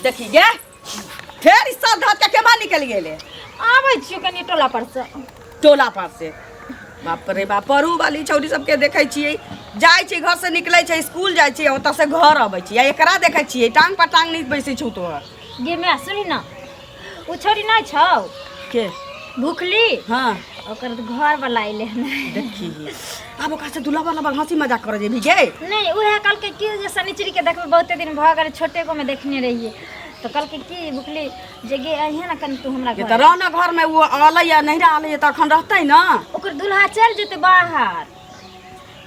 देखी गे फेर इस साथ धात के केमा निकल गेले आबै छियो कनी टोला पर से बाप रे बाप परू वाली छौरी सबके देखै छियै जाइ छै घर से निकलै छै स्कूल जाइ छै ओतऽ से घर अबै छै आ एकरा देखै छियै टांग पर टांग नहीं बैसै छौ तो गे मैं सुनी ना उ छोरी नहीं छौ के भूखली हां ओकर घर वाला आइले देखी अब ओकरा से दुलावा लबा हंसी मजाक करे जेबी गे नहीं उहे कल के की जे शनिचरी के देखबे बहुते दिन भ गेल छोटे को में देखने रहिए तो कल के की भूखली जे गे अइहे ना कनी तू हमरा घर त रहना घर में वो आलै या नहीं आलै त अखन रहतै ना ओकर दुल्हा चल जेते बाहर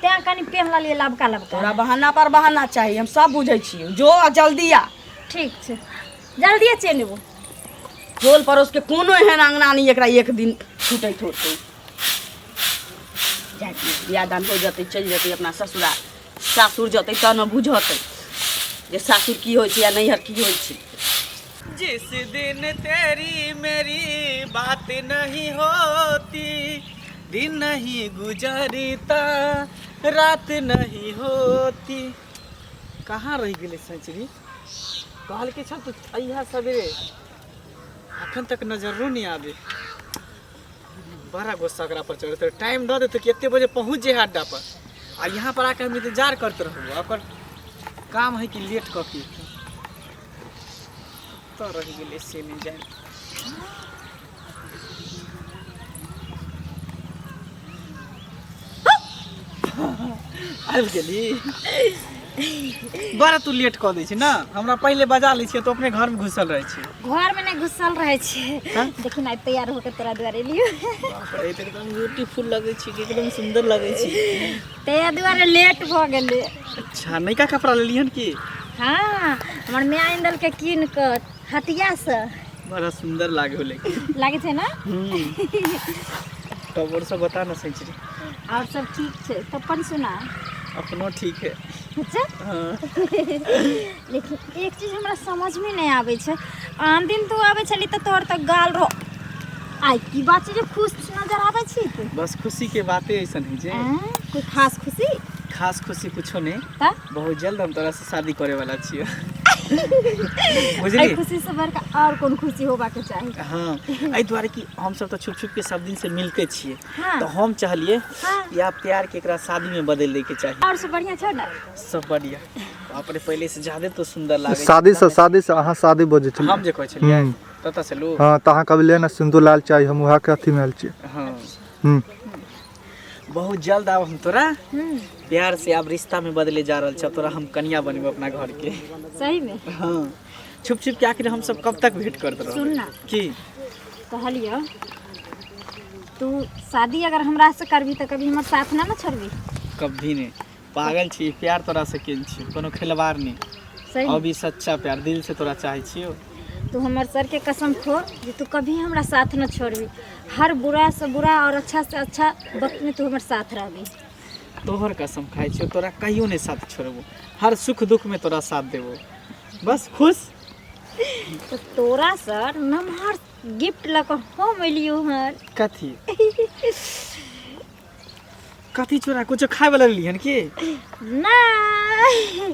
ते कनी पेहला लिए लबका तोरा बहाना पर बहाना चाहिए हम सब बुझै छियै जो जल्दी आ ठीक छै जल्दी चल लेबो टोल पड़ोस के कोनो एहन अंगना नहीं एकरा एक दिन छूटै होतै जाति बियाह दान हो जतै चल जतै अपना ससुराल सासुर जतै त न बुझतै जे सासुर की होइ छै या नैहर की होइ छै जिस दिन तेरी मेरी बात नहीं होती दिन नहीं गुजरता रात नहीं होती कहाँ रह गेले सचरी कहल के छल तू अइहा सवेरे अखन तक नजरो नहीं आवे बड़ा गुस्सा करा पर चढ़ते टाइम दे देते कि एते बजे पहुँच जे अड्डा पर आ यहाँ पर आकर हम इंतजार करते रहूँ ओकर काम है कि लेट कऽ के तो रह गेले से नहीं जाए आबि गेली बड़ा तू लेट कऽ दै छी ना हमरा पहले बजा लै छियै तो अपने घर में घुसल रहे छी घर में नहीं घुसल रहे छी देखी ना तैयार होके तोरा द्वारे लियो बाप रे ते एकदम ब्यूटीफुल लगे छी एकदम सुंदर लगे छी तैयार द्वारे लेट भ गेले अच्छा नयका कपड़ा लेलिहन की हां हमर माय आइंदल के कीन क हटिया से बड़ा सुंदर लागे होले लागे छै ना तब और सब बता ना सही और सब ठीक छै तो अपन सुना अपनो ठीक है अच्छा लेकिन एक चीज हमरा समझ में नहीं आवे छै आन दिन तू आवे छली त तोहर त गाल रो आई की बात छै जे खुश नजर आवे छी तू बस खुशी के बातें ऐसन है जे कोई खास खुशी कुछो नहीं ता बहुत जल्द हम तोरा से शादी करे वाला छियै बुझली खुशी से बड़का और कोन खुशी होबा के चाही हां एहि द्वारे कि हम सब तो छुप छुप के सब दिन से मिलते छियै हाँ। तो हम चाहलिए हाँ। कि आप प्यार के एकरा शादी में बदल दे के चाहिए और सब बढ़िया छौ ना सब बढ़िया अपने पहले से ज्यादा तो सुंदर लागे शादी से अहाँ शादी बोझे छी हम जे कहै छलियै तता से लो हां त अहाँ कब लेना सिंदूर लाल चाहिए हम वहा के अथी में आल छी हां बहुत जल्द आब हम तोरा प्यार से अब रिश्ता में बदले जा रहल छ तोरा हम कन्या बनबे अपना घर के सही में हां छुप छुप के आखिर हम सब कब तक भेंट करते रहो सुन ना की कहलियो तू शादी अगर हमरा से करबी त कभी हमर साथ ना छोड़बी कभी नहीं पागल छी प्यार तोरा से केन छी कोनो खिलवाड़ नहीं सही अभी सच्चा प्यार दिल से तोरा चाहे छियो तू हमर सर के कसम खो जे तू कभी हमरा साथ न छोड़बी हर बुरा से बुरा और अच्छा से अच्छा वक्त में तू हमर साथ रहबी तोहर कसम खाइ छियो तोरा कहियो नहीं साथ छोड़बो हर सुख दुख में तोरा साथ देबो बस खुश तो तोरा सर नमहर गिफ्ट लक हम एलियो हर कथी कथी चोरा कुछ खाए वाला लिहन की नहीं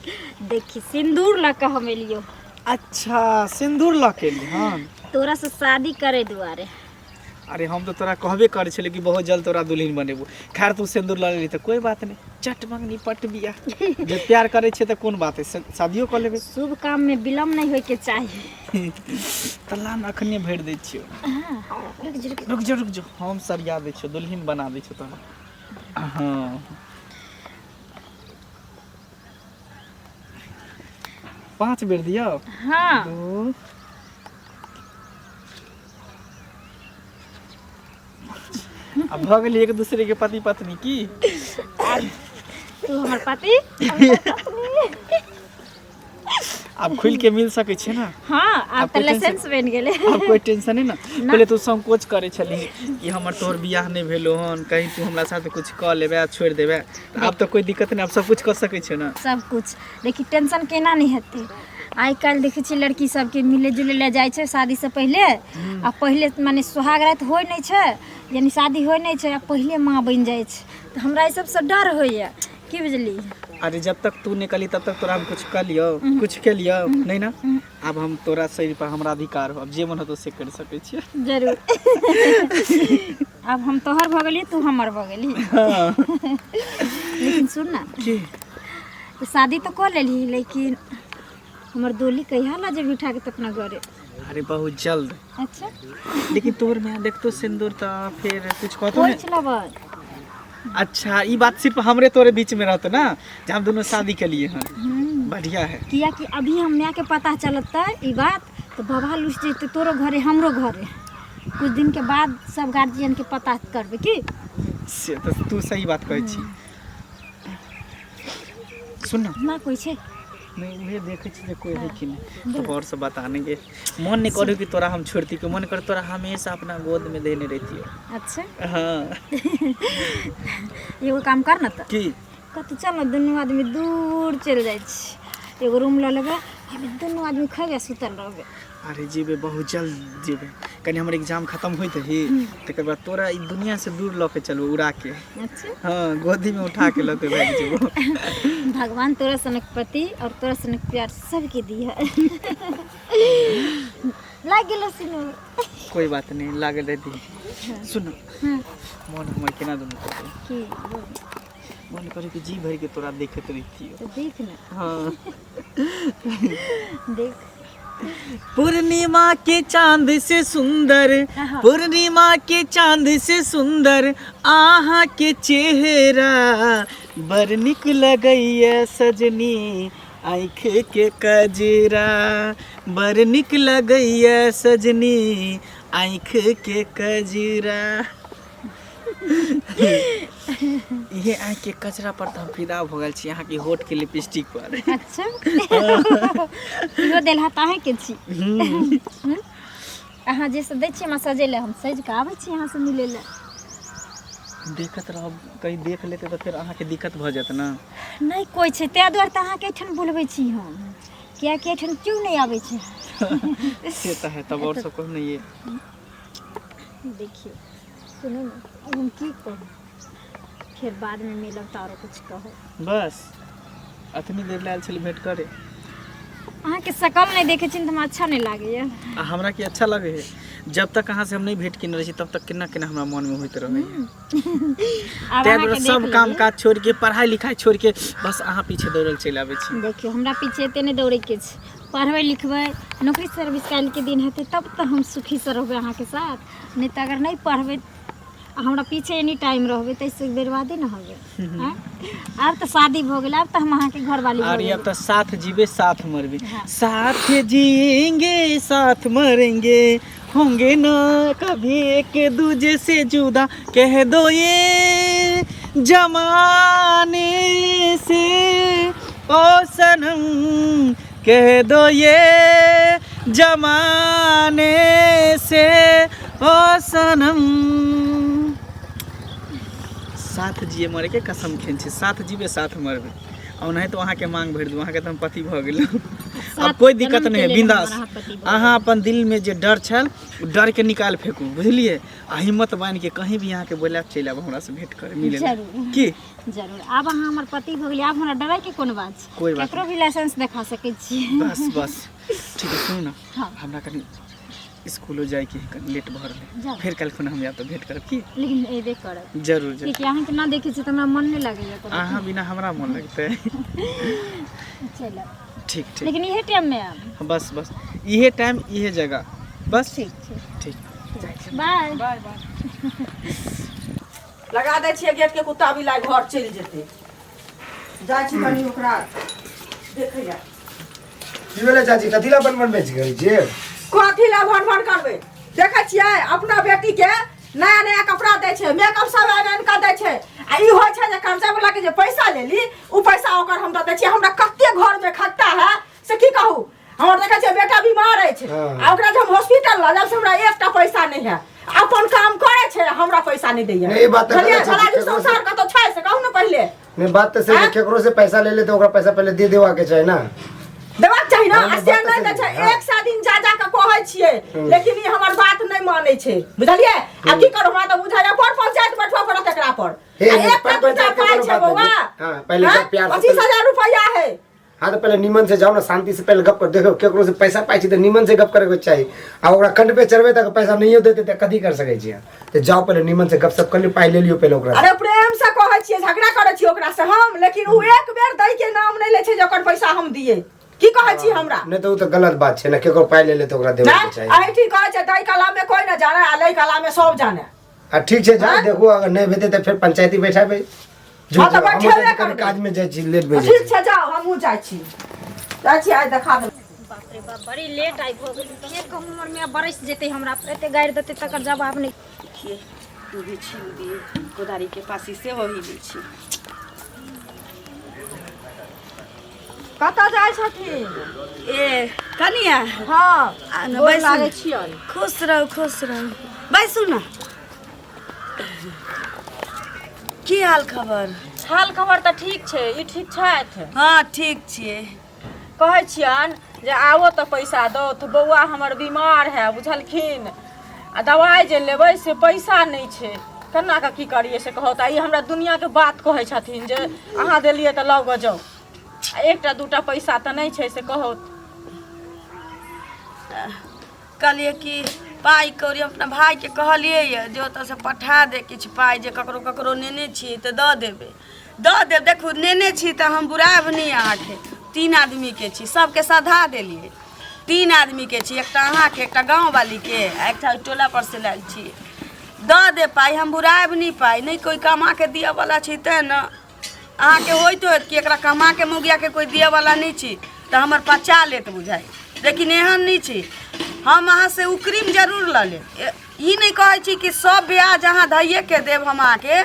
देखी सिंदूर लक हम एलियो अच्छा सिंदूर लके लिहन तोरा से शादी करे दुआरे अरे हम तो तोरा कहबे करे छले कि बहुत जल्द तोरा दुल्हन बनेबो खैर तू सिंदूर ला लेली त कोई बात नहीं चट मंगनी पट बिया जे प्यार करे छे त कोन बात है शादियो कर लेबे शुभ काम में विलम्ब नहीं होय के चाहिए तल्ला न अखने भेट दै छियो रुक जो हम सरिया दै छियो दुल्हन बना दै छियो तोरा हां पांच बेर दियो हां अब भ गेली एक दूसरे के पति पत्नी की तू हमर पति अब खुल के मिल सके छे ना हां अब त लाइसेंस बन गेले अब कोई टेंशन नहीं ना पहले तू संकोच करे छली कि हमर तोर बियाह नहीं भेलो हन कहीं तू हमरा साथ कुछ क लेबे छोड़ देबे अब तो कोई दिक्कत नहीं अब सब कुछ कर सके छे ना सब कुछ देखी टेंशन केना नहीं हेते आई काल देखे छी लड़की सबके मिले जुले ले जाय छे शादी से पहले आ पहले माने सुहाग रात होय नहीं छे यानी शादी होय नहीं छे आ पहले मां बन जाय छे तो हमरा ई सब से डर होय की बुझली अरे जब तक तू निकली तब तक तोरा हम कुछ कर लियो, कुछ के लियो नहीं ना। अब हम तोरा शरीर पर हमरा अधिकार हो, अब जे मन हो तो से कर सकै छियै। जरूर। अब हम तोहर भ गेली, तू हमर भ गेली। लेकिन सुन ना, की तो शादी तो कर लेली, लेकिन हमर डोली कहिया ला जब उठा के तो अपना घरे? अरे बहुत जल्द। अच्छा, लेकिन तोर में देख तो सिंदूर तो फिर कुछ कहतो कोई नहीं। चलावत। अच्छा ये बात सिर्फ हमरे तोरे बीच में रहतो ना, जब हम दोनों शादी के लिए हैं। बढ़िया है। किया कि अभी हमरा के पता चलता ई बात तो बाबा लुस जेते तोरो घरे हमरो घरे। कुछ दिन के बाद सब गार्जियन के पता करबे की। से तो तू सही बात कहै छी। सुन ना, ना कोई छे? नहीं उहे देखे छी जे कोई है कि नहीं, तो और सब बताने के मन नहीं करू कि तोरा हम छोड़ती, के मन कर तोरा हमेशा अपना गोद में देने रहती हो। अच्छा, हाँ एगो काम कर ना त की कतौ चल ना, दुनू आदमी दूर चल जाय छी, एगो रूम ल लेबे, हम दुनू आदमी खइबे सुतल रहबे। अरे जीबे बहुत जल्द जीबे, कनी हमर एग्जाम खत्म होइत ही तकर बाद तोरा ई दुनिया से दूर ल के चलबो उड़ा के। अच्छा, हाँ गोदी में उठा के लते भाग जेबो। भगवान तोरा सनक पति और तोरा सनक प्यार सबके दिया। लाग गेलो सिनो। कोई बात नहीं, लागल रहती। सुन हां मन हमर केना दुनू करते, की बोल, मन करे कि जी भर के तोरा देखत रहती हो। तो देख ना, हाँ देख। पूर्णिमा के चांद से सुंदर, पूर्णिमा के चांद से सुंदर आहा के चेहरा, बर निक लगैया सजनी आँख के कजरा, बर निक लगैया सजनी आँख के कजरा। ये आँख के कचरा पर तो हम फिदा हो गल छी, यहाँ के होठ के लिपस्टिक पर। अच्छा, इहो देलहाता है के छी। अहाँ जे सब दै छी हमरा सजेले, हम सज के आबै छी यहाँ से मिले ले। देखत रहब, कहीं देख लेते तो फिर अहाँ के दिक्कत भ जात ना। नहीं कोई छै, तै दुआरे त अहाँ के एठन बोलबै छी हम, किया कि एठन क्यों नहीं आबै छै। से तो है, तब और सब कुछ नहीं है। देखिए सुनो ना, अब हम की कहूँ, फिर बाद में मिलब तो आरो कुछ कहो। बस अतनी देर लाल छली भेंट करे। अहाँ के शकल नहीं देखे छी त हमरा अच्छा नहीं लागे। आ हमरा की अच्छा लगे है, जब तक अहाँ से हम नहीं भेंट किन रही छी तब तक केना केना हमरा मन में होइत रहे है। अब तै अहाँ दुआरे के सब देख काम लेलिए। काज छोड़ के, पढ़ाई लिखाई छोड़ के बस अहाँ पीछे दौड़ल चलि आबै छी। देखियो हमरा पीछे एते नहीं दौड़े के छै, पढ़बै लिखबै, नौकरी सर्विस काल के दिन हेतै तब तो हम सुखी से रहबै अहाँ के साथ, नहीं तो अगर नहीं पढ़बै हमरा पीछे एनी टाइम रहबै तो इससे बर्बादी न होबे। अब तो शादी हो गेल, अब तो हम अहाँ के घर वाली हो अरे गेल। अब तो साथ जीवे साथ मरबे, हाँ। साथ जिएंगे साथ मरेंगे, होंगे ना कभी एक दूजे से जुदा, कह दो ये जमाने से ओ सनम, कह दो ये जमाने से ओ सनम। साथ जिए मरे के कसम खेन छी, साथ जीवे साथ मरबे, और नहीं तो अहाँ के मांग भर दू, अहाँ के तो हम पति भ गेल। अब कोई दिक्कत नहीं है, बिंदास। अहाँ अपन दिल में जे डर छल डर के निकाल फेंकू, बुझलिए, आ हिम्मत बांध के कहीं भी यहाँ के बोला चलि आब हमरा से भेंट करे मिले जरूर। की। जरूर, अब अहाँ हमर पति हो गेली, अब हमरा डरै के कोन बात छै, कोई बात केकरो भी लाइसेंस देखा सकै छी। बस बस ठीक है। सुन ना, हाँ। हमरा कनी स्कूलो जाए के कनी लेट भर जाओ। ले, फिर कल खुना हम या तो भेंट करब की। लेकिन एबे करब, जरूर जरूर, क्योंकि अहाँ के ना देखे छी त हमरा मन नहीं लागैया करब। अहाँ बिना हमरा मन लगते। चलो, ठीक ठीक, लेकिन इहे टाइम में आब। बस बस इहे टाइम इहे जगह, बस ठीक छै, ठीक। बाय। लगा दै छियै गेट के, कुत्ता बिलाइ घर चलि जेतै। जाइ छी कनी ओकरा देखै लए। की भेलै चाची, कथी ला बनबन बेच गई छी? कथी ला भन भन करबै? देखै छियै अपना बेटी के नया नया कपड़ा दै छै, मेकअप सब आनि कऽ दै छै, आ ई होइ छै जे कर्जा वाला के जे पैसा लेली उ पैसा ओकर हम दऽ दै छियै। हमरा कते घर में खट्टा है से की कहू, हमर देखै छियै बेटा बीमार अछि, आ ओकरा जे हम हॉस्पिटल लऽ जाब से हमरा एकटा पैसा नहीं है। अपन काम करे छै, हमरा पैसा नहीं दैया। नहीं, बात तो बुझलियै, गलत छै, सारा केकरो संसार से- कतौ छै से कहू ने पहिले। नहीं बात तो सही है, केकरो से पैसा ले ले तो ओकरा पैसा पहले दे देवा के चाही ना। देबाक चाही ना, हाँ, आ बात से तो नहीं दै सही छै। है। एक सा दिन जा जा के कहै छियै, लेकिन ई हमर बात नहीं मानै छै, बुझलियै। आब की करू, हमरा तऽ बुझाइया पर पंचायत बैठबा पड़त एकरा पर। एक का दूटा पाई छे बउआ। हां पहले सब प्यार से 25,000 रुपया है। हाँ तो पहले निमन से जाओ ना, शांति से पहले गप कर देखो केकरो से पैसा पाई छी तो निमन से गप करे के चाहिए। आ ओकरा कंड पे चढ़बे तक पैसा नहीं देते त कथि कर सकै छी। तो जाओ पहले निमन से गप सप कर लियो, पाई ले लियो पहले ओकरा। अरे प्रेम से कहै छियै, झगड़ा करै छी ओकरा से हम, लेकिन उ एक बेर दै के नाम नहीं ले छै जे ओकर पैसा हम दिए। की कहै छी हमरा? नहीं तो उ तो गलत बात छै ना, केकरो पाई ले ले तो ओकरा देबे के चाहिए। नहीं ठीक कहै छै, दै कला में कोई न जाने आ लै कला में सब जाने। आ ठीक छै जा देखो, अगर नहीं भेटे तो फिर पंचायती बैठाबे। हां तो बैठेबे कर काज में जाय छी, लेट भेजे। ठीक छै जाओ, हमहू जाय छी। जाय छी आज देखा दे। बाप रे बाप, बड़ी लेट आई हो गेल। एक कहूँ उमर में बरस जेते हमरा, एते गाड़ि देते तकर जवाब नहीं। देखिए दूधी छीन दिए कोदारी के पासी से हो ही ली छी। कतऽ जाय छथिन? ए कनिया हां न गोर बैसू। लागै छियै। खुश रहो बैसू ना। की हाल खबर? हाल खबर तऽ ठीक छै। ई ठीक छथि? हाँ ठीक छिए। कहै छियनि जे आबो तऽ पैसा दो, तऽ बौआ हमर बीमार है बुझलखिन, आ दवाइ जे लेबै से पैसा नहीं छै। केना कऽ की करिए से कहत। आ ई हमरा दुनिया के बात कहै छथिन जे अहाँ देलिए तऽ लऽ जाउ, आ एकटा दूटा पैसा तऽ नहीं छै से कहत। कहलिए कि पाई कौड़ी अपना भाई के कहलिए ये जे ओतऽ से पठा दे किछु पाई, जे ककरो ककरो नेने छी तऽ दऽ देबै। दऽ देब, देखू नेने छी तऽ हम बुराब नहीं अहाँके। 3 आदमी के छी, सबके सधा देलिए। 3 आदमी के छी, एकटा अहाँके, एकटा गाँव वाली के, एकटा टोला पर से लायल छी। दऽ दे पाई, हम बुराब नहीं पाई, नहीं कोई कमा के दिए वाला छी ते न। अहाँके होइत होत कि एकरा कमा के मुगिया के कोई दिए वाला नहीं छी तो हमर पचा लेत बुझाई, लेकिन एहन नहीं छी। हम अहाँ से उकरीम जरूर ल लेब। ई नहीं कहै छी कि सब ब्याज अहाँ धइए के देब हम अहाँके,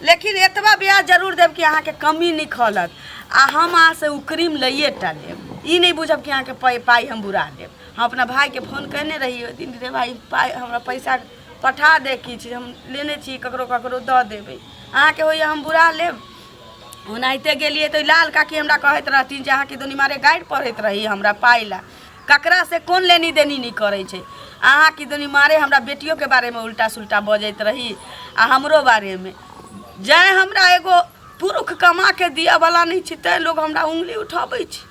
लेकिन एतबा ब्याज जरूर देब कि अहाँके कमी नहीं खलत। आ हम अहाँ से उकरीम लइए टा लेब। ई नहीं बुझब कि अहाँके पाई हम बुरा देब। हम अपना भाई के फोन करने रही ओहि दिन, रे भाई पाई हमरा पैसा पठा दे, किछु हम लेने छी, ककरो ककरो दऽ देबै। अहाँके होइए हम बुरा लेब। ओनाहिते गेलिए तो लाल काकी हमरा कहैत रहथिन जे अहाँके दुनी मारे गाइड पढ़ैत रही हमरा पाई ला। ककरा से कोन लेनी देनी नहीं करे छै। अहाँ की दुनी मारे हमरा बेटियों के बारे में उल्टा सुल्टा बजैत रही, आ हमरो बारे में। जय हमरा एगो पुरुष कमा के दिया वाला नहीं छी, तै लोग हमरा उंगली उठाबै छी।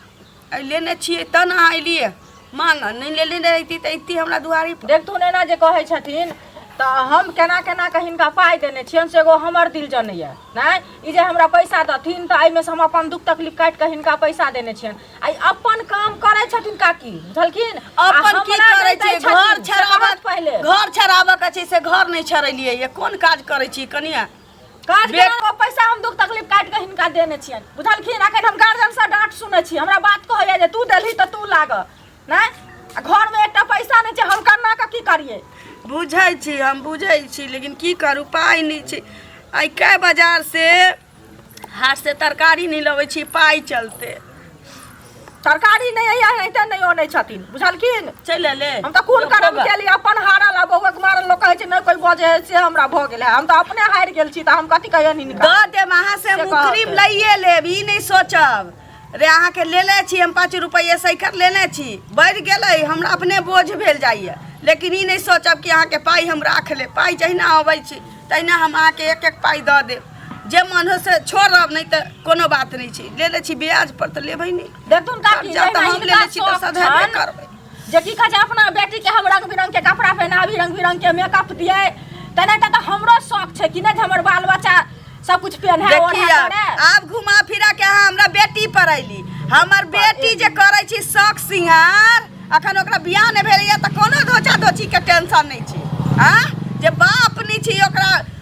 आई लेने छियै त न अहाँ एलिए मांग, नहीं लेने रही त इतनी हमरा दुआरी पर। देखथुन एना जे कहै छथिन तऽ हम केना केना कऽ हिनका पाइ देने छियनि से एगो हमर दिल जनैया। नहीं ई जे हमरा पैसा देथिन तऽ एहिमे से हम अपन दुख तकलीफ काटि कऽ हिनका पैसा देने छियनि। आई अपन काम करै छथिन काकी, बुझलखिन? अपन की करै छै? घर छराबऽ पहले घर छराबऽ के छै से घर नहीं छरेलिए। ये कोन काज करै छी कनिया? काज के पैसा हम दुख तकलीफ काटि कऽ हिनका देने छियनि, बुझलखिन? अखन हम गार्जियन से डांट सुनै छी, हमरा बात कहैया जे तू देलही तऽ तू लाग। नहीं घर में एकटा पैसा नहीं छै, हम केना कऽ की करिए? बुझै छी, हम बुझै छी, लेकिन की करू, पाई नहीं छै। आई कै बाजार से हाट से तरकारी नहीं लबै छी पाई चलते। तरकारी नहीं है, नहीं नहीं ओनै छथिन, बुझलखिन? चल ले हम तो कुल करम के लिए अपन हारा ला बहु के मारल लोग कहै छै नहीं कोई बजे से हमरा भ गेल है। हम तो अपने हार गेल छी, त हम कथि कहियो नहीं निकाल दऽ देब। अहाँ से हम उकरीम लइए लेब, ई नहीं सोचब। रे अहाँ के लेले छी हम 5 रुपये सैकर लेने छी, बढ़ गेलै हमरा अपने बोझ भेल जाइए। लेकिन ई नहीं सोचब कि अहाँ के पाई हम राख ले। पाई जहिना अबै छी तहिना हम अहाँ के एक एक पाई दऽ देब। जे मन हो से छोड़ब, नहीं तो कोनो बात नहीं छी। लेले छी ब्याज पर तो लेबै नहीं। देखथुन काकी जब तक हम लेले छी तो सधेबे करबै। जे की कहै छै अपना बेटी के हम रंग बिरंग के कपड़ा पहनाबी, रंग बिरंग के मेकअप दिए, तेनाहिते तो हमरो शौक छै कि नहीं हमर बाल बच्चा सब कुछ पहने ओढ़े। आब घुमा फिरा के अहाँ हमरा बेटी पर अइली। हमर बेटी जे करै छी शौक सिंगार, अखन ओकरा बियाह नहीं भेलैया त कोनो धोचा धोची के टेंशन नहीं छी। हां जे बाप नहीं छी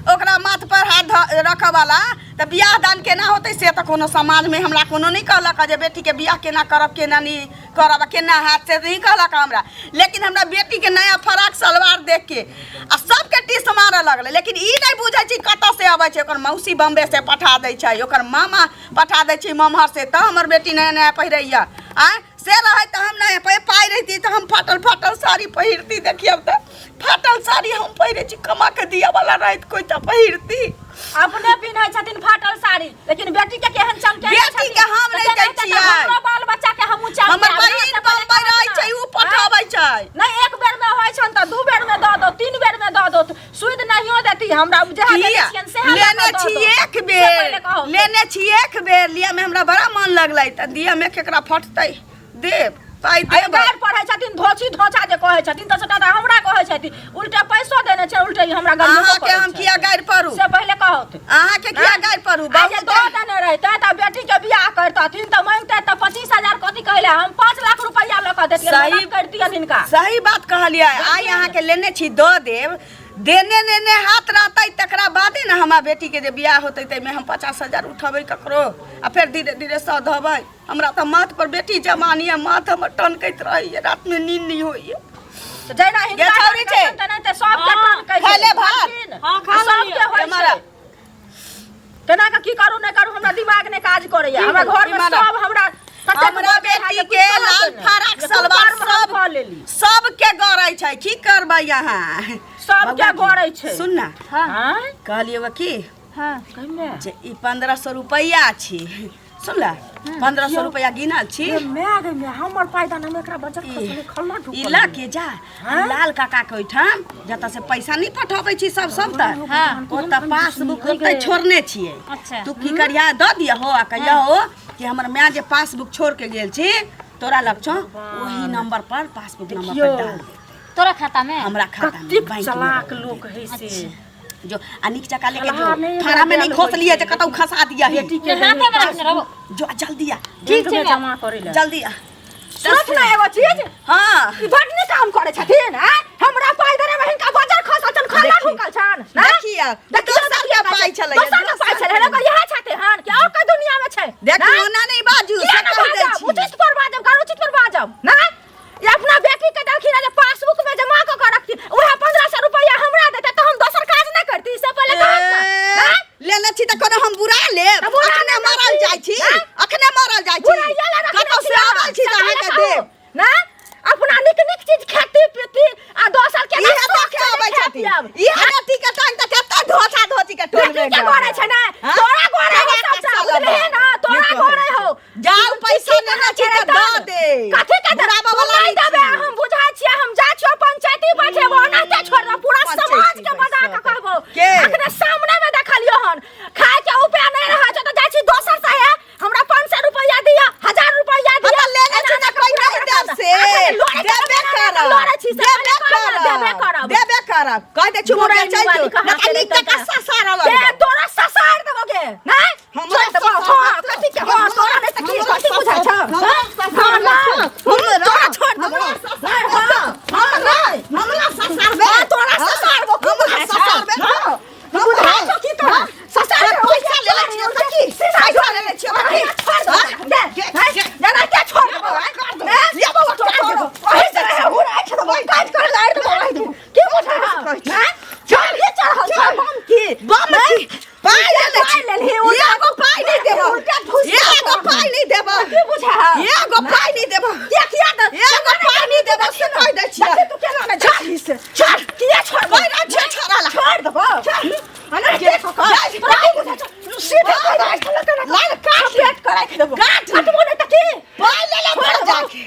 ओकरा माथ पर हाथ रखऽ वाला, त बियाह दान केना होतै से त कोनो समाज में हमरा कोनो नहीं कहलक जे बेटी के बियाह केना करब केना नहीं करब, केना हाथ से नहीं कहलक हमरा। लेकिन हमरा बेटी के नया फराक सलवार देख के आ सबके टीस मारऽ लगलै। लेकिन ई नहीं बुझै छी कतऽ से अबै छै। ओकर मौसी बम्बे से पठा दै छै, ओकर मामा पठा दै छै ममहर से, त हमर बेटी नया नया पहिरैया। आय से रहे त हम नया पाई रही त हम फाटल फाटल साड़ी पहिरती। देखियब त फाटल साड़ी हम पहिरे छी, कमा के दिया वाला रहत कोई त पहिरती। अपने पिन्है छथिन फाटल साड़ी, लेकिन बेटी के केहन चमकै छै? बेटी के हम नहीं दै छियै। हमरो बाल बच्चा के हमहु चमकै। हमर बहिन बम्बई रहै छै, उ पठाबै छै। नहीं एक बेर में होय छन त 2 बेर में द दो, 3 बेर में द दो। सुध नहियो देती बेटी हमरा बुझा लेने छी एक बेर लेने छी एक बेर लिया में हमरा बड़ा मन लगलै त दिया में केकरा फटतै देब पाई देब गार पढ़ै छथिन धोची धोचा जे कहै छथिन त सटा हमरा कहै छथिन उल्टा पैसो देने छै उल्टे हमरा गलती अहाँ के हम किया गाइर परू से पहले कहत अहाँ के किया गाइर परू बाजे दो देने रहते त बेटी के बियाह करतथिन त मांगते त 25,000 कथि कहले हम 5 लाख रुपया ल क देतिए सही करतिए इनका सही बात कहलिए आई अहाँ के लेने छी द देब देने नेने हाथ रहतै तकरा बादे न हमरा बेटी के जे बियाह होतै तै में हम 50,000 उठबै ककरो आ फिर धीरे धीरे सौ धबै हमरा त माथ पर बेटी जमानी है माथ हमर टनकैत रहैए रात में नींद नहीं होइए त जैना हिनका छौरी छै तने त सब के टनकै खा ले भात हां खा सब के होय छै तना का की करू नै करू हमरा दिमाग ने काज करैया हमरा घर में सब हमरा हमरा बेटी के लाल फराक सलवार सब लेली सब के गरै छै की करबै यहाँ सब के गरै छै सुन ना हां कहलिए व की हां कहिने जे ई 1500 रुपया छी सुनला 1500 रुपया गिनल छी मैग में हमर पायदान हम एकरा बचत खसले खल्ला ढुक ई ला के जा लाल काका के ओइठाम जता से पैसा नहीं पठाबै छी सब त ओता पासबुक ओतै छोड़ने छियै अच्छा तू की करिया द दिया हो आ कहिया हो कि हमर मां जे पासबुक छोड़ के गेल छी तोरा लग छ वही नंबर पर पासबुक नंबर पर डाल दे तोरा खाता में हमरा खाता में बैंक चलाक लोग है से जो अनिक चका लेके जो थारा में नहीं खोस लिए जे कतौ खसा दिया है हाथे में रखने रहो जो जल्दी आ ठीक छै जमा करे ले जल्दी आ सुनत ना एगो चीज हां ई बडनी काम करे छथिन हैं हमरा पाई देने में हिनका बजर खसल छन खाला ढुकल छन देखिए दोसर के पाई चले दोसर के पाई चले ना यह छथे हन कि और के दुनिया में छै देखियो ना नहीं बाजू से कह दे छी उचित पर बाजब कर उचित पर बाजब ना ये अपना बेटी के देखी ना पासबुक में जमा क रखती ओहा 1500 रुपया हमरा देते तो हम दोसर काज ना करती इससे पहले कह लेने छी त कोनो हम बुरा लेब अखने मारल जाय छी अखने मारल जाय छी कतौ से आबल छी त अहाँ के देब ना अपना निक निक चीज खेती पीती आ दोसर के इहे देखे आबै छथि इहे बेटी के टाइम त कत्ता धोछा धोती के टोल में के गोरे छै ना तोरा गोरे हो सब बुझले ना तोरा गोरे हो जाऊ पैसा लेना छी त द दे कथि के बुराबा वाला नहीं देबे हम बुझा छियै हम जा छियो पंचायती बैठेबो ओनाते छोड़ दो पूरा समाज के बता के कहबो अखने सामने में देखलियो हन खाए के उपाय नहीं रहा छ त जा छी दोसर से है हमरा 500 रुपया दिया 1000 रुपया दिया लेने छी त कोई नहीं देब से देबे करब देबे करब कह दे छु मोबाइल चल जो नहीं त का ससार लग ते तोरा ससार देबोगे ना हमरा त हां कथि के हां तोरा नहीं त की कथि बुझाय छ हमरा छोड़ देबो हमरा ससार बे तोरा ससार बो हमरा ससार बे बुझाय छ की तोरा ससार पैसा ले ले छी की सीधा छोड़ ले छी छोड़ दे जना के छोड़ देबो ये बाबा छोड़ देबो ओही से बुराई छ तो काज कर लाइ तो की बुझाय हां चल ये चढ़ बम की पाई ले ले ये को पाई नहीं देबो ये को पाई नहीं देबो की बुझा ये को पाई नहीं देबो ये किया त ये को पाई नहीं देबो से कह दे छी तू केना ना झाड़ी से छोड़ किया छोड़ कोई ना छोड़ा ला छोड़ देबो अना के को सीधे लाल काट पेट कराय के देबो काट बोले त की पाई ले ले भर जाके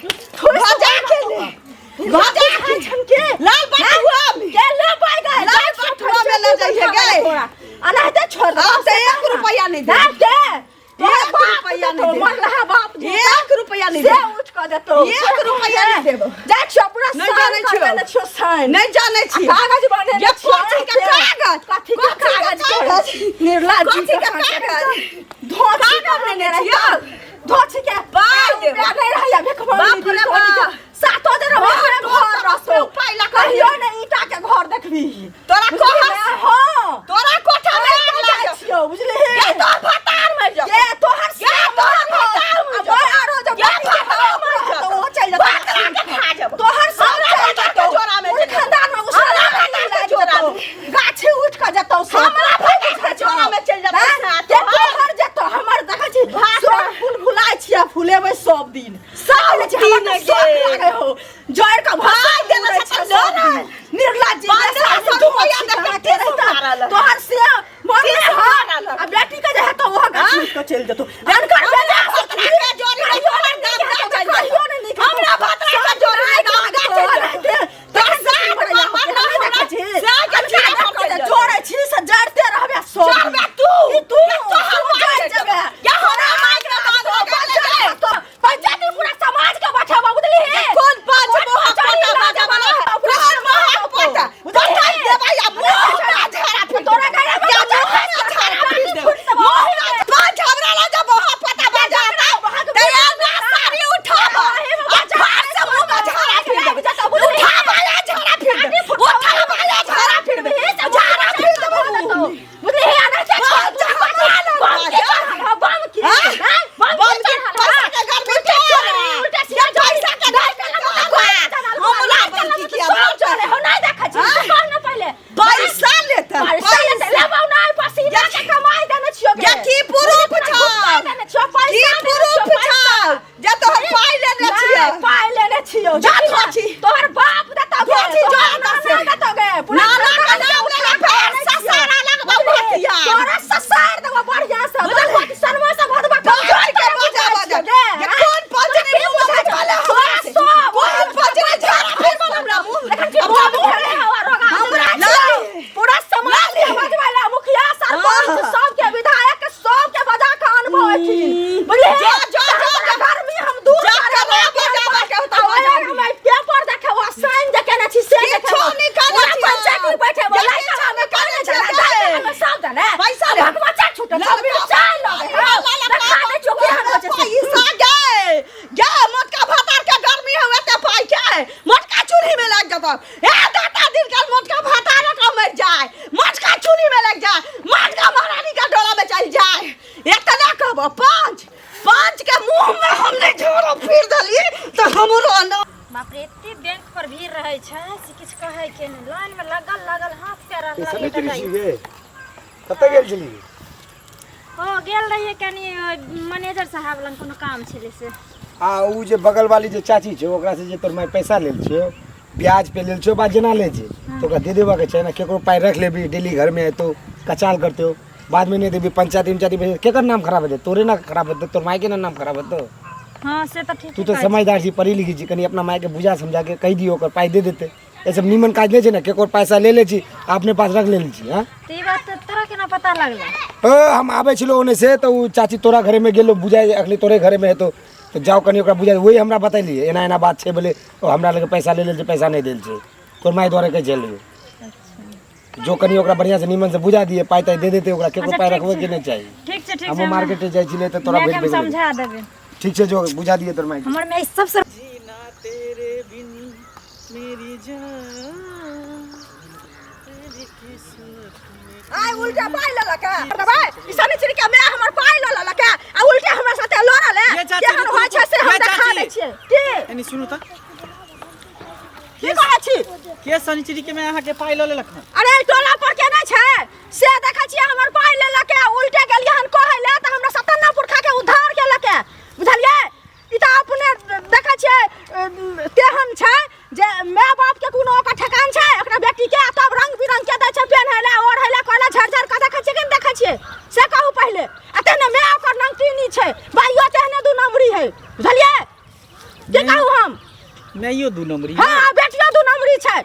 भजा के छनके लाल बटुआ के ले पाई गए लाल बटुआ में ले जाइए गए अना ते छोड़ दे अब तो 1 रुपया नहीं दे दे 1 रुपया नहीं दे मर रहा बाप जी 1 रुपया नहीं से दे उठ कर देतो 1 रुपया नहीं देबो जा छ पूरा नहीं जाने छियो साइन नहीं जाने छी कागज बने ये कथि के कागज कथि के कागज निर्लज कथि के कागज धोखा करने छियो धोछी के पाई दे नहीं रहिया भेखवा बाप रे बाप सातो दिन घर रसो पाइला कहियो ने ईटा के घर देखबी तोरा कहर हां तोरा कोठा में लगा छियो बुझले ये तो भतार में जा ये तोहर से तोहर भतार में जा आरो जब ये भतार में जा तो वो चल जा बाकरा के खा जब तोहर से के जोरा में खानदान में उसरा के जोरा गाछी उठ के जतो हमरा भाई के जोरा में चल जा तोहर जतो हमर देखै छी सब फूल फुलाय छिया फुलेबै सब दिन सब दिन गे हो जड़ का भाई देना छलो निर्लज तोहर से मरे हां आ बेटी के जे है तो वो गाछ उठ के चल जतो रन कर बेले जोरी कहियो ने नहीं हमरा भतरा के जोरी गाछ तो साफ जोड़े छी से जो जा धोची तोहर बाप देता धोची जो ना से देता गे ना ना ना फेर ससारा लगबा भतिया तोरा ससार देबो बढ़िया से मुझे कोई सनवा से भरबा जोर के बजा ये कौन पंचनी मुंह में चले कौन पंचनी झाड़ा फिर हमरा मुंह पूरा समाज समझ वाला मुखिया सरपंच सबके विधायक सबके बजा के अनुभव है बुझलिए गर्मी हम दूर करे हम पेपर देखे वो साइन देखे ना छी से देखे पंचायत बैठे बोला हम करे चला सब दे पैसा ले बच्चा छूटे चाल लगे खाने चोके हम पैसा गे गे मोटका भातार के गर्मी होवे ते पाई के मोटका चूल्ही में लग जाता ए दाता दिन का मोटका भातार का मर जाए मोटका चूल्ही में लग जाए मोटका महारानी का डोला में चल जाए एक तना कहबो पांच के मुंह में हमने झोरो फिर दली तो हमरो न बाप रे एते बैंक पर भीड़ रहे छै से किछ कहे के नहीं लाइन में लगल हाथ पे रहल कतऽ गेल छली ओ गेल रहिए कनी मैनेजर साहब लंग कोनो काम छले से आ उ जे बगल वाली जे चाची छै ओकरा से जे तोर माय पैसा लेल छियो ब्याज पे लेल छियो बा जेना ले छै तो ओकरा दे देबा के छै ना केकरो पाई रख लेबी डेली घर में तो कचाल करते हो बाद में नहीं देबी पंचायती में केकर नाम खराब है तोरे ना खराब है तोर माय के ना नाम खराब है तो हां से तो ठीक तू तो समझदार छी पढ़ी लिखी छी कनी अपना माय के बुझा समझा के कह दियो ओकर पाई दे देते ये सब नीमन काज नहीं छै ना केकर पैसा ले ले छी अपने पास रख ले छी हां तो ये बात तोरा केना पता लागला हम आबे छिलो ओने से तो उ चाची तोरा घरे में गेलो बुझाय अखली तोरे घरे में है तो जाओ कनी ओकरा बुझाय वही हमरा बतैली एना एना बात छै बोले हमरा लगे पैसा ले ले पैसा नहीं देल छै तोर माय द्वारा कह चलियो जो कनी ओकरा बढ़िया से नीमन से बुझा दिए पाई ताई दे देते ओकरा केको पाई रखबे के नहीं चाहिए ठीक छै हम मार्केट जाय छिले त तोरा भेज देबे समझा देबे ठीक छै जो बुझा दिए तोर माई हमर में सबसे जीना तेरे बिन मेरी जान तेरी किस्मत में आय उल्टा पाई ले लका भाई ईसानी चिरी के मैं हमर पाई ले लका आ उल्टा हमरा साथे लड़ा ले ये चाची, केहन होय छै से हम ये देखा चाची। दै छियै की एनी सुनू त की कहै छी के शनिचरी के मैं अहाँ के पाई ल लेलक हन अरे टोला पर के नै छै से देखै छियै हमर पाई ले लके उल्टे गेलियै हन कहै ले त हमरा सतन्नापुर खा के उद्धार के लके बुझलियै ई त अपने देखै छियै तेहन छै जे माय बाप के कोनो ओकर ठेकान छै ओकरा बेटी के तब रंग बिरंग के दै छै पेनहैला ओढ़ैला कहला झरझर के देखै छियै कि नहीं देखै छियै से कहू पहिले आ तेहने माय ओकर नंगटीनी छै बाइयो तेहने दू नंबरी है बुझलियै के कहू हम नैयो दू नंबरी हाँ बेटियो दू नंबरी छै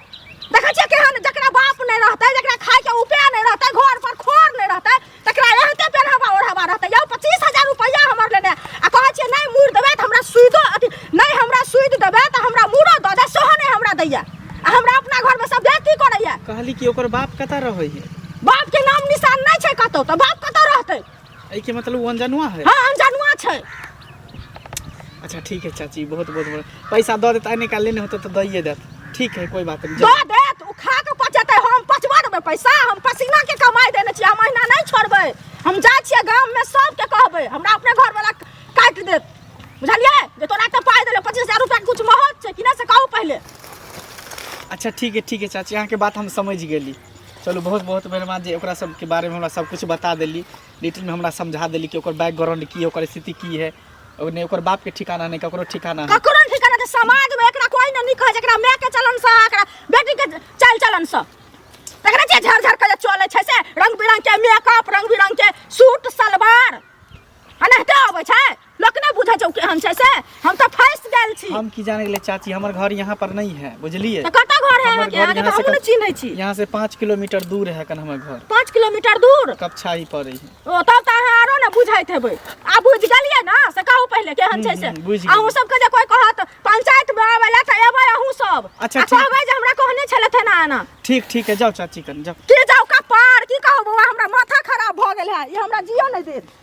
देखै छियै केहन जकरा बाप नहीं रहतै जकरा खाय के उपाय नहीं रहतै घर पर खोर नहीं रहतै तकरा एहते पेनहवा ओढ़ावा रहतै यौ 25,000 रुपया हमर लेने आ कहै छियै नहीं मुड़ देबै त हमरा सुइदो अथी नहीं हमरा सुइद देबै त हमरा मुड़ो द दे सोहो नहीं हमरा दैया आ हमरा अपना घर में सब बेइज्जती करैया कहली कि ओकर बाप कतऽ रहै है बाप के नाम निशान नहीं छै कतौ त बाप कतौ रहतै एहि के मतलब अनजनुआ है हां अनजनुआ छै अच्छा ठीक है चाची बहुत बहुत पैसा दो देता है निकाल लेने होते तो दइए देत ठीक है कोई बात नहीं दो देत उ खा के पचेतै हम पचवा देबै पैसा हम पसीना के कमाई देने छियै हम महीना नहीं छोड़बै हम जाइ छियै गांव में सबके कहबै हमरा अपने घर वाला काट देत बुझलियै जे तोरा त पाई देले 25,000 रुपया कुछ महत छै कि ना से कहू पहिले अच्छा ठीक है चाची यहाँ के बात हम समझ गेली चलो बहुत बहुत मेहरबान जी ओकरा सब के बारे में हमरा सब कुछ बता देली डिटेल में हमरा समझा देली कि ओकर बैकग्राउंड की ओकर स्थिति की है और ने ओकर बाप के ठिकाना नहीं ककरो ठिकाना है ककरो ठिकाना त समाज में एकरा कोई नहीं निक है जकरा माय के चलन से एकरा बेटी के चाल चलन से तकरा जे झरझर के चले छै से रंग बिरंग के मेकअप रंग बिरंग के सूट सलवार अनहते आबै छै लोक नहीं बुझै छै केहन छै से हम त फंस गेल छी हम की जाने गेले चाची हमर घर यहाँ पर नहीं है बुझलिए त कतऽ घर है हमर के आगे यहाँ त हम नहीं चिन्है छी यहाँ से 5 किलोमीटर दूर है कन हमर घर 5 किलोमीटर दूर कक्षा ही पड़े है ओ तब त अहाँ आरो ने बुझाइत हेबै आ बुझ गेलियै ना से कहू पहिले केहन छै से बुझ गेलियै। अहूँ सबके जे कोई कहत पंचायत में आवेला त एबै अहूँ सब अच्छा, आ ठीक। कहबै जे हमरा कहने छले थे ना आना ठीक है जाओ चाची कन जाओ की जाऊ का पार की कहू बउआ हमरा माथा खराब भ गेल है ये हमरा जियो नहीं देत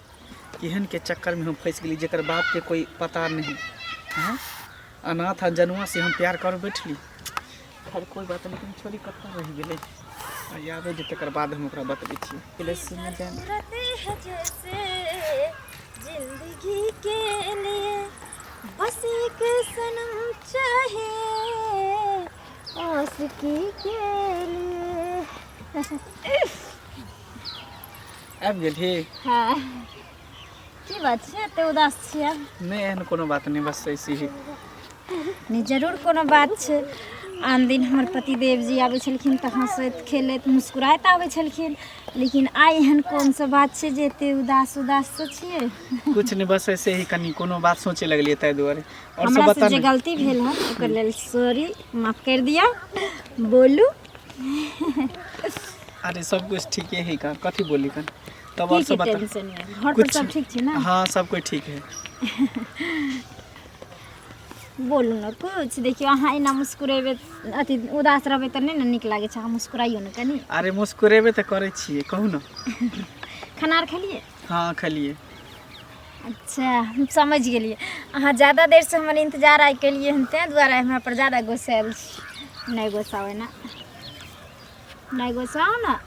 केहन के चक्कर में हम फंस गेली जेकर बाप के कोई पता नहीं हाँ अनाथ अनजनुआ से हम प्यार कर बैठली खैर कोई बात नहीं लेकिन छोरी कतऽ रह गेलै याद है तकर बाद हम ओकरा बतबै छियै पहिले सुन जान रहते हैं जैसे जिंदगी के लिए बस एक सनम चाहिए आशिकी के लिए आबि गेल हे हाँ की बात छै एते उदास छियै नहीं एहन कोनो बात नहीं बस ऐसे ही नहीं जरूर कोनो बात छै। आन दिन हमर पतिदेव जी आबै छलखिन तऽ हँसैत खेलैत मुस्कुराइत आबै छलखिन, लेकिन आइ एहन कोन सा बात छै जे एते उदास सँ छियै? कुछ नहीं, बस ऐसे ही कनी कोनो बात सोचे लगलिए ताहि दुआरे। और सब हमरा बता से जे ना। गलती भेल हँ ओकर लेल सॉरी, माफ कर दिया। बोलू। अरे सब कुछ ठीक है का, कथी बोली कन तब और ठीक सब है, बता। टेंशन नहीं, घर पर सब ठीक छै ना? हाँ सब कुछ ठीक है। बोलू न कुछ। देखियो अहाँ एना मुस्कुरेबे अथी उदास रहबै तऽ नहि ने नीक लागै छै, अहाँ मुस्कुराइयो न कनी। अरे मुस्कुरेबे तो करे छिए, कहू ना। खाना आर खेलिए? हाँ खलिए। अच्छा हम समझ गेलिए, अहाँ ज़्यादा देर से हमर इंतजार आइ केलिए हन, तेँ दुआरे हमरा पर ज़्यादा गुस्सायल छी। नहीं गुस्साओ ना, नहीं गुस्साओ ना।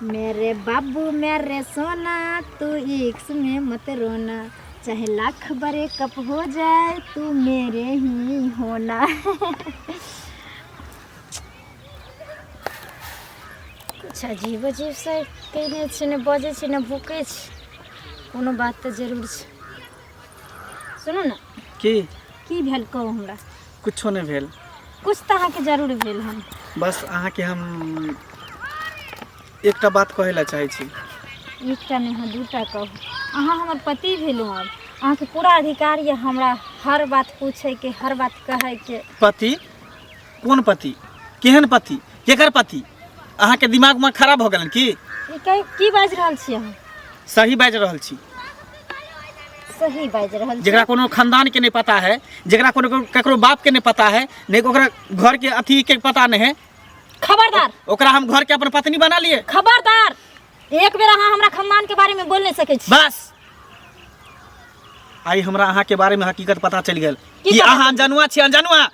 मेरे बाबू मेरे सोना तू इश्क में मत रोना, चाहे लाख बड़े कप हो जाए तू मेरे ही होना। कुछ अजीब अजीब से कहने छै, ने बजे छै ने भूके छै। कोनो बात तऽ जरूर छै। सुनू ने की भेल कहू हमरा। कुछो नहीं भेल। कुछ तऽ अहाँके जरूर भेल हन। बस अहाँ के हम एकटा बात कहे ला चाहे छी। एकटा नहीं हाँ दूटा कहू। अहाँ हमर पति भेलहुँ, अब अहाँके पूरा अधिकार ये हमरा हर बात पूछे के, हर बात कहे के। पति? कौन पति? केहन पति? केकर पति? अहाँ के दिमाग में खराब हो गलन की? की बाजि रहल छी अहाँ? सही बाज रहल छी। सही बाजि रहल छी। जेकरा कोनो खानदान के नहीं पता है, जेकरा कोनो ककरो बाप के नहीं पता है, नहीं ओकरा घर के अथी के पता नहीं है, खबरदार। ओकरा हम घर के अपन पत्नी बना लिए। खबरदार, एक बेर अहाँ हमरा खानदान के बारे में बोल नहीं सकै छी। बस आई हमरा अहाँ के बारे में हकीकत पता चल गेल कि अहाँ अनजानुआ छी। अनजानुआ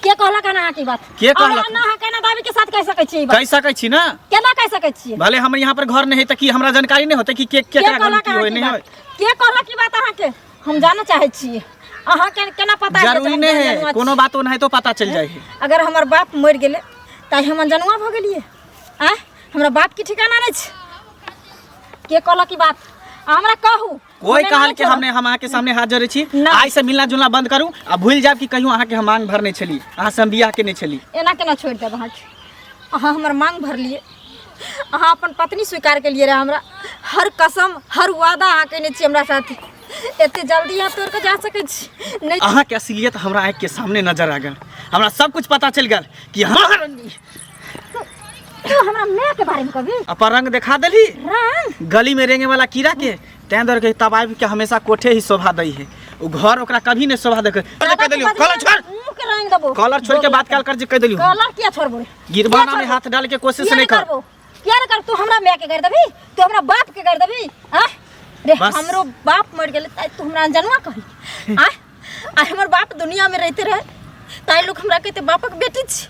के कहला केना अहाँ की बात? के कहला? ना अहाँ केना दाबी के साथ कह सकै छी? कह सकै छी ना? केना कह सकै छी? भले हमर यहाँ पर घर नहीं है तो कि हमरा जानकारी नहीं होते कि के केकरा घर में की होय नहीं होय? के कहला की बात अहाँ के? हम जानना चाहे छी अहाँ के केना पता है? जरूरी नहीं है, कोनो बात नहीं तो पता चल जाए। अगर हमर बाप मर गेले त हम अनजानुआ भ गेलिए? आ हमरा बाप की ठिकाना नहीं छै। के कहला की बात हमरा कहू। कोई कहल के हमने हम अहाँ के सामने हाथ जोड़े छी। आज से मिलना जुलना बंद करू आ भूल जाब कि कहियो अहाँ के हम मांग भरने छली, अहाँ से हम बियाह के नहीं छली। एना केना छोड़ देब अहाँ के? अहाँ हमर मांग भरलिए, अहाँ अपन पत्नी स्वीकार के लिए रहे। हमरा हर कसम हर वादा अहाँ केने छी हमरा साथ। एते जल्दी अहाँ तोड़ के जा सकै छी नहीं? अहाँ के असलियत हमरा आँख के सामने नजर आ गल, हमरा सब कुछ पता चल गल कि महारानी तू हमरा मैं के बारे में कभी अपन रंग दिखा देली। रंग गली में रेंगे वाला कीड़ा के तैं दर के तबाब के हमेशा कोठे ही शोभा दई है, वो घर ओकरा कभी नहीं शोभा दे। कह देलियो कलर छोड़, मुंह के रंग दबो। कलर छोड़ के बात कर जे कह देलियो। कलर किया छोड़बो? गिरबाना में हाथ डाल के कोशिश नहीं कर। क्या न कर? तू हमरा मैं के कर देबी? तू हमरा बाप के कर देबी? हां रे बस। हमरो बाप मर गेले ताई तू हमरा अनजानुआ कही? आ हमर बाप दुनिया में रहते रहे ताई लोग हमरा कहते बापक बेटी छी।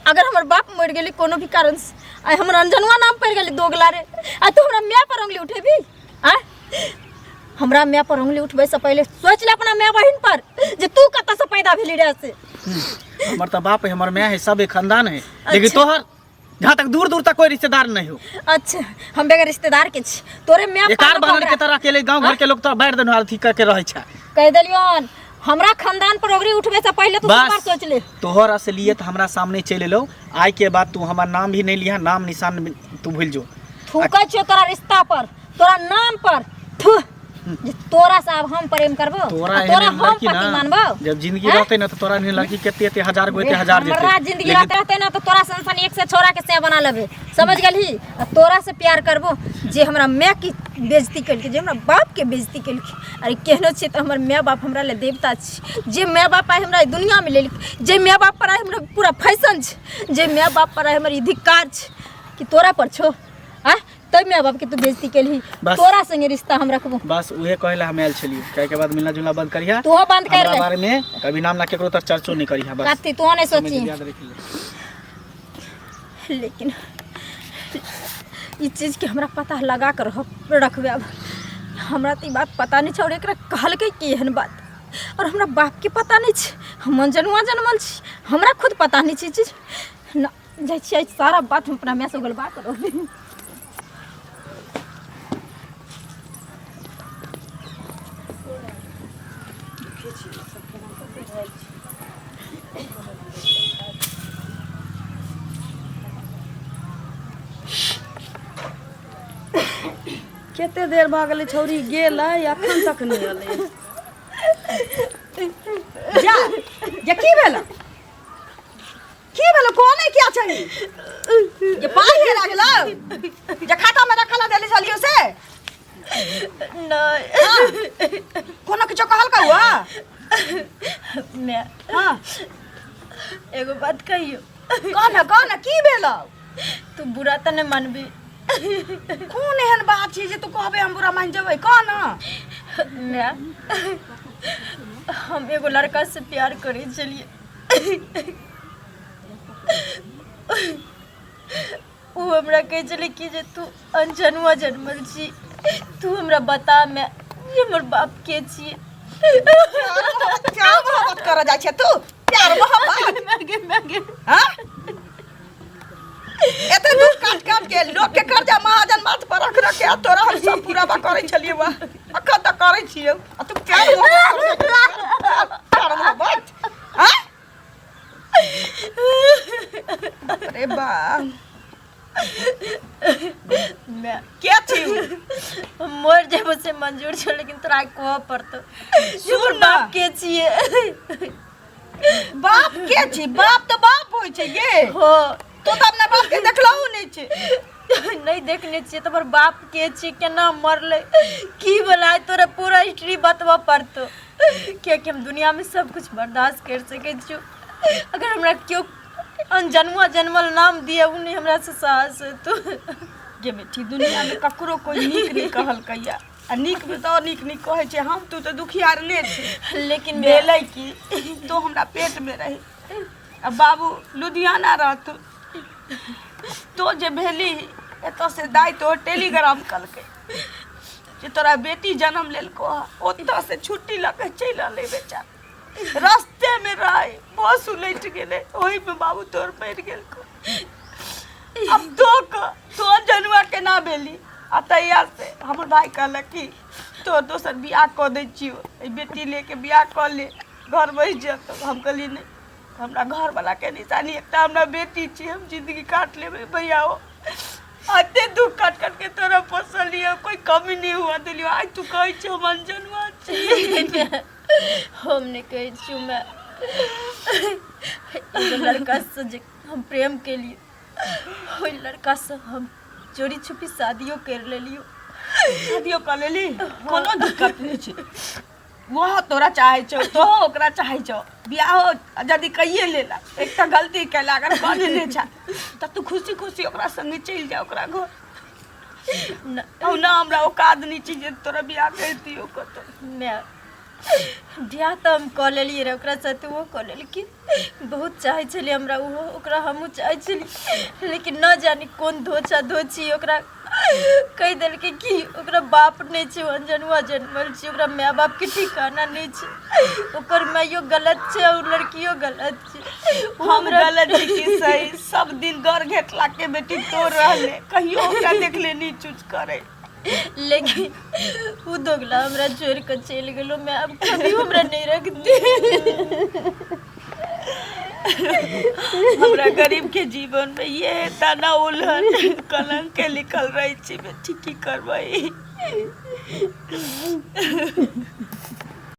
अगर हमर बाप मर गेले कोनो भी कारण से आ हमर अनजानुआ नाम पड़ गेले दोगला रे, आ तू हमरा मैं पर उंगली उठेबी? आ हमरा मैं पर उंगली उठबै से पहले सोच ले अपना मैं बहिन पर जे तू कत से पैदा भेली रे से। हमर त बाप है, हमर मैं है, सब एक खानदान है, लेकिन तोहर जहाँ तक दूर दूर तक कोई रिश्तेदार नहीं हो। अच्छा हम बेगर रिश्तेदार के छी तोरे मैं एकार बहन के तरह अकेले गांव घर के लोग तो बैठ देन अथी करके रहे छै। कह देलियन हमरा खानदान पर ओगरी उठबे से पहले तू बार सोच ले। तोहर असलियत हमरा सामने चले लो, आज के बाद तू हमार नाम भी नहीं लिया, नाम निशान तू भूल जो। थूकै छ तोरा रिश्ता पर, तोरा नाम पर। थू जे तोरा से अब हम प्रेम करबो, तोरा हम पति मानबो। जब जिंदगी रहते ना तो तोरा नहीं लड़की केते एते हजार गो एते हजार देते। हमरा जिंदगी रहते ना तो तोरा संसन एक से छोरा के से बना लेबे, समझ गेलही? तोरा से प्यार करबो जे हमरा मैं की बेइज्जती करके, जे हमरा बाप के बेइज्जती करके। अरे केहनो छै त हमर माय बाप हमरा ले देवता छै। जे माय बाप आइ हमरा दुनिया में लेलिक, जे माय बाप पर आइ हमरा पूरा फैशन छै, जे माय बाप पर आइ हमर अधिकार छै कि तोरा पर छो। आ तब माय बाप के तू बेइज्जती केलही, तोरा संगे रिश्ता हम रखबो। बस उहे कहला हम आयल छलियो, कहे के बाद मिलना जुलना बंद करिया। तू बंद कर ले, बारे में कभी नाम ना केकरो तक चर्चो नहीं करिया। बस कत्ती तू नहीं सोची। याद रखिए। लेकिन ई चीज के हमरा पता लगा कर रखबे। अब हमरा तो बात पता नहीं छै और एकरा कहलकै की एहन बात, और हमरा बाप के पता नहीं छै। हम अनजानुआ जन्मल छी, हमरा खुद पता नहीं छै चीज ना। जाइ छी सारा बात हम अपना मैं से गलबा करो। सुखी छी सब केना बुझाइ छी। कते देर भऽ गेलै छौरी गेलै एखन तक नहि एलै। जा ये की भेल कोने क्या चाहिए ये पाई हेरा गेलो जे खाता में रखल देली छलियो से नहीं कोनो किछो कहल का हुआ मैं हां एगो बात कहियो कौन की भेलो तू बुरा त नहीं मानबी। कोन एहन बात छै जे तू कहबे हम बुरा मान जेबै कौन मैं हम एगो लड़का से प्यार करे चलिए वो हमरा कहे चले कि जे तू अनजनुआ जन्मल छी तू हमरा बता मैं ये हमर बाप के छी। क्या मोहब्बत कर जाय छै तू प्यार मोहब्बत मैं हां एते दुख काट के लोग के कर्जा महाजन माथ पर रख के तोरा हम सब पूरा बा करे छलिए बा अखन तक करे छियै आ तू प्यार मोहब्बत हां अरे बा मैं क्या थी मर जेबो से मंजूर छ लेकिन तोरा कह पड़तो सुन बाप बाप के छिए बाप तो बाप होय छै गे हो तो अपना बाप के देखलहु नहीं छै नहीं देखने छिए तोर बाप के छी केना मरले की भला तोरा पूरा हिस्ट्री बतवा पड़तो कि हम दुनिया में सब कुछ बर्दाश्त कर सके छु। अगर हमरा क्यों अनजनुआ जन्मल नाम दिए उ नहीं हमरा से साहस है तो जे बेटी दुनिया में ककरो कोई नीक नहीं कहल कैया आ नीक में तो नीक नहीं कहे छै हम तू तो दुखियार ले छी लेकिन भेलै कि तो हमरा पेट में रही अब बाबू लुधियाना रहतु तो जे भेली एत से दाई तो टेलीग्राम कलकै जे तोरा बेटी जन्म लेलको ओतऽ से छुट्टी लके चलि अलै बेचारा रास्ते में रहे बस उलट गेले ओही में बाबू तोर मर गेलको। अब तो जनुआ के ना भेली आ तैयार से हमर भाई कहलक कि तो दोसर बियाह कऽ दै छियो बेटी लेके बियाह कऽ ले घर बैठ जेतो। हम कहली नहीं हमरा घर वाला के निशानी एकटा हमरा बेटी छी हम जिंदगी काट लेबै भैया ओ आते दुख काट के तोरा पोसलियो कोई कमी नहीं हुआ दिलियो आज तू कहै छ हम अनजनुआ छी हमने कहे छु मैं एगो लड़का से जे हम प्रेम के लिए ओई लड़का से हम चोरी छुपी शादियों कर लेलियो शादियो कर लेली कोनो दिक्कत नहीं छै वो तोरा चाहे छो तो ओकरा चाहे छो बियाह यदि कहिए लेला एक तो गलती कैला अगर कर ले छ त तू खुशी खुशी ओकरा संगे चल जा ओकरा घर ना हमरा औकात नहीं छी जे तोरा बियाह करती हो कतो मैं बियाह तो हम कऽ लेलिए रे ओकरा साथे वो कऽ लेकिन बहुत चाहे छली हमरा वो ओकरा हमहू चाहे छली लेकिन न जानी कौन धोछा धोछी ओकरा कह देलकै कि ओकरा बाप नहीं छै अनजनुआ जन्मल छै ओकरा माय बाप के ठिकाना नहीं छै ओकर माइयो गलत छै और लड़कियो गलत छै। हम गलत छी कि सही सब दिन घर घेटला के बेटी तोड़ रहले कहियो ओकरा देखले नहीं चूज करे लेकिन वो दोगला हमरा छोड़ के चल गेलो मैं अब कभी हमरा नहीं रखती। हमरा गरीब के जीवन में ये तना उलहन कलंक के लिखल रही छी बेटी की करबै।